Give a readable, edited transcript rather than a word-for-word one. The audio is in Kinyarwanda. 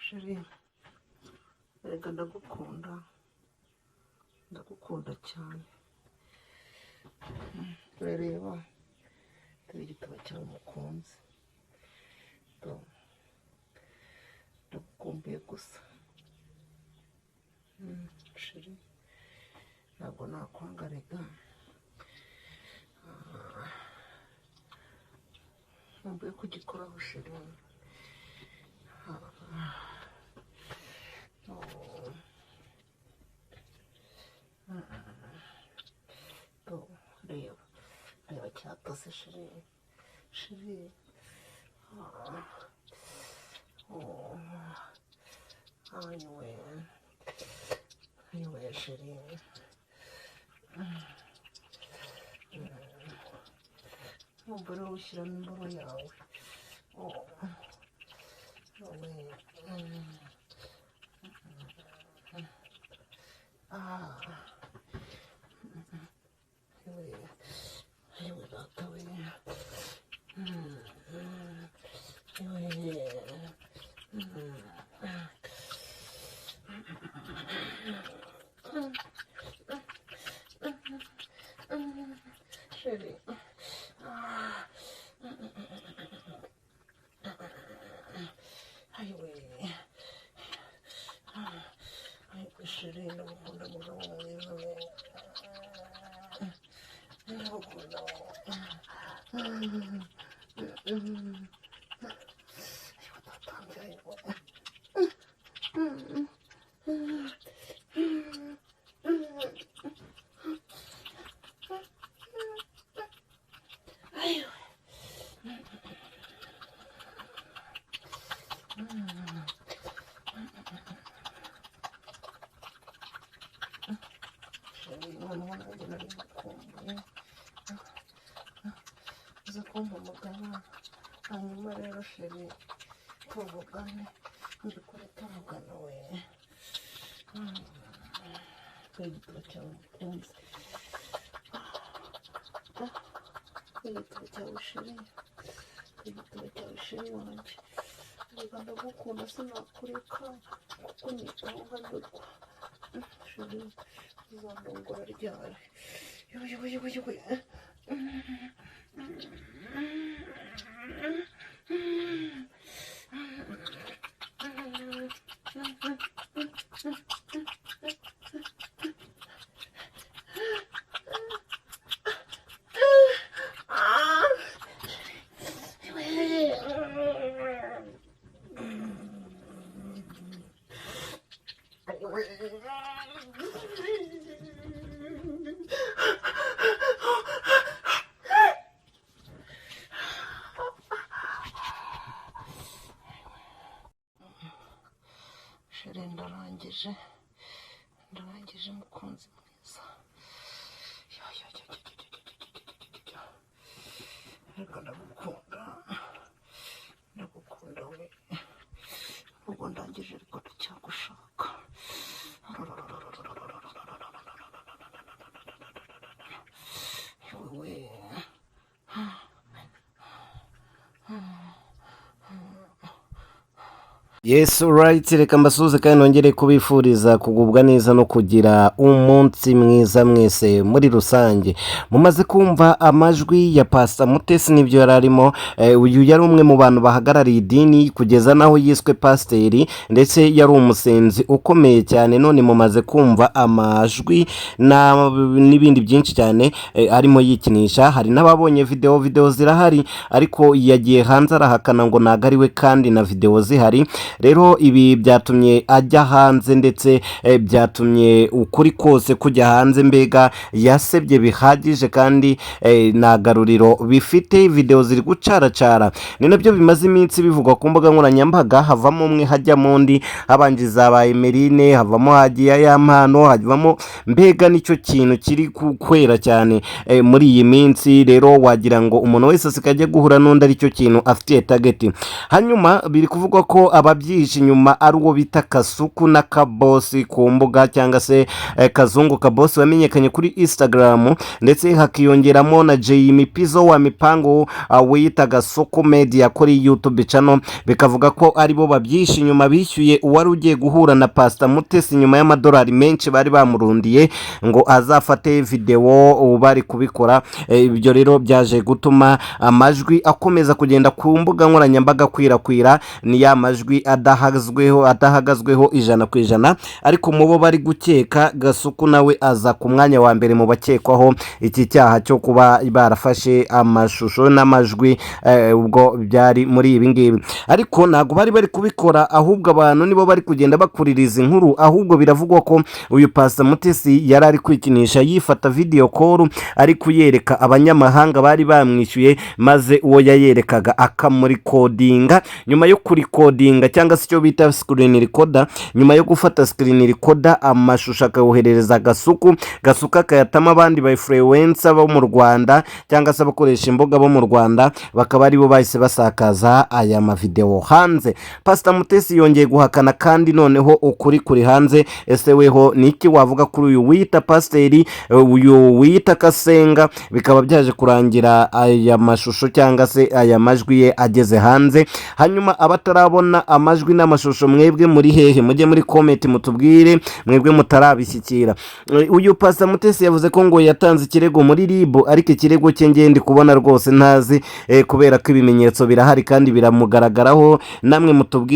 sheri erega ndagukunda cyane urareba dore igitabo cyawe mukunzi ndagukumbuye gusa sheri ntabwo nakwanga rega nkumbuye kugikoraho sheri reba cyatose sheri Niwe sheri numva rero ushyiramo imboro yawe Niwe data we sheri sheri ndagukunda mugabo mwiza we ndagukunda uza kumpamagara hanyuma rero sheri tuvugane mbikore tuvugana we igitabo cyawe mukunzi igitabo cyawe sheri wanjye reka ndagukunda sinakureka kuko nitaho nkanyurwa sheri uzandongora ryari yoyoyoyoyoyo sheri ndarangije mukunzi mwiza reka ndagukunda we ubwo ndangije ariko ndacyagushaka we Yes, right. Reka mbasuhuze kandi nongere kubifuriza kugubwa neza no kugira umunsi mwiza mwese muri rusange. Mumaze kumva amajwi ya Pastor Mutesi n'ibyo yararimo. Uyu yari umwe mu bantu bahagarariye idini kugeza naho yiswe pasteri, ndetse yari umusenzi ukomeye cyane. None mumaze kumva amajwi n'ibindi byinshi cyane arimo yikinisha. Hari n'ababonye video zirahari, ariko yagiye hanze arahakana ngo nagariwe kandi na video zihari. Rero ibi byatumye ajya hanze, ndetse byatumye ukuri kose kujya hanze, mbega yasebye bihagije kandi nagaruriro bifite. Video ziri gucaracara, ni nabyo bimaze iminsi bivugwa ku mbuga nkoranyambaga. Havamo umwe hajyamo undi, habangiza ba Emeline, havamo hagiye yampano, havamo mbega nicyo kintu kiri kwera cyane muri iyi minsi. Rero wagira ngo umuntu wese asikajye guhura n'undi aricyo kintu afitiye target. Hanyuma biri kuvugwa ko ababyeyi ababyihishe inyuma ari uwo bita Kasuku na Kabosi ku mbuga cyangwa se Kazungu Kabosi wamenyekanye kuri Instagram, ndetse hakiyongeramo na Jamie Pizzo wa mipango wiyita Gasopo Media kuri YouTube channel, bikavuga ko aribo babyihishe inyuma bishyuye uwari ugiye guhura na Pastor Mutesi nyuma y'amadolari menshi bari bamurundiye ngo azafate video bari kubikora. Ibyo rero byaje gutuma amajwi akomeza kugenda ku mbuga nkoranyambaga kwirakwira, ni ya majwi adahagazweho 100%, ariko mubo bari gukeka Gasuku nawe aza ku mwanya wa mbere mu bakekwaho iki cyaha cyo kuba barafashe amashusho n'amajwi ubwo byari muri ibi ngibi. Ariko ntago bari kubikora, ahubwo abantu nibo bari kugenda bakuririza inkuru, ahubwo biravugwa ko uyu Pastor Mutesi yari ari kwikinisha yifata video call ari kuyereka abanyamahanga bari bamwishyuye, maze uwo yayerekaga akamurikodinga. Nyuma yo kurikodinga cyangwa se cyo bita screen recorder, nyuma yo gufata screen recorder amashusho akayoherereza Gasuku akayatama abandi ba influencer bo mu Rwanda cyangwa se abakoresha imboga bo mu Rwanda, bakaba aribo bahise basakaza aya mavideo hanze. Pastor Mutesi yongeye guhakana kandi noneho ukuri kuri hanze. Ese weho niki wavuga kuri uyu wita pasteri, uyu wita Kasenga, bikaba byaje kurangira aya mashusho cyangwa se aya majwi ye ageze hanze? Hanyuma abatarabona amajwi n'amashusho, mwebwe muri hehe? Mujye muri comment mutubwire mwebwe mutarabishyikira. Uyu Pastor Mutesi yavuze ko ngo yatanze ikirego muri RIB, ariko ikirego cye ngende kubona rwose ntazi, kubera ko ibimenyetso birahari kandi biramugaragaraho. Namwe mutubwire.